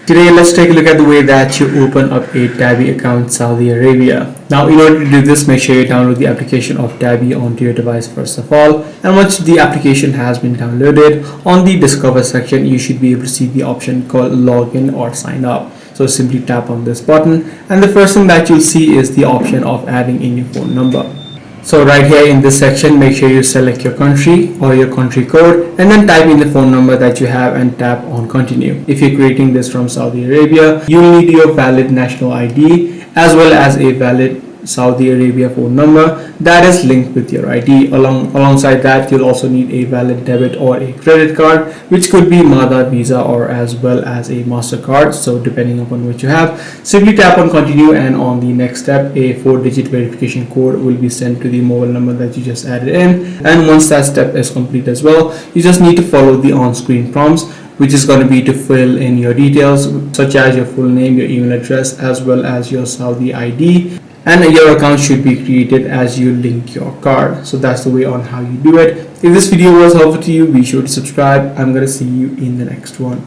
Today, let's take a look at the way that you open up a Tabby account in Saudi Arabia. Now, in order to do this, make sure you download the application of Tabby onto your device first of all. And once the application has been downloaded, on the Discover section, you should be able to see the option called Login or Sign Up. So simply tap on this button, and the first thing that you'll see is the option of adding in your phone number. So right here in this section, make sure you select your country or your country code and then type in the phone number that you have and tap on continue. If you're creating this from Saudi Arabia, you'll need your valid national ID as well as a valid Saudi Arabia phone number that is linked with your ID. Alongside that, you'll also need a valid debit or a credit card, which could be Mada, Visa, or as well as a MasterCard. So depending upon what you have, simply tap on continue, and on the next step, a 4-digit verification code will be sent to the mobile number that you just added in. And once that step is complete as well, you just need to follow the on-screen prompts, which is going to be to fill in your details such as your full name, your email address, as well as your Saudi ID. And your account should be created as you link your card. So that's the way on how you do it. If this video was helpful to you, be sure to subscribe. I'm going to see you in the next one.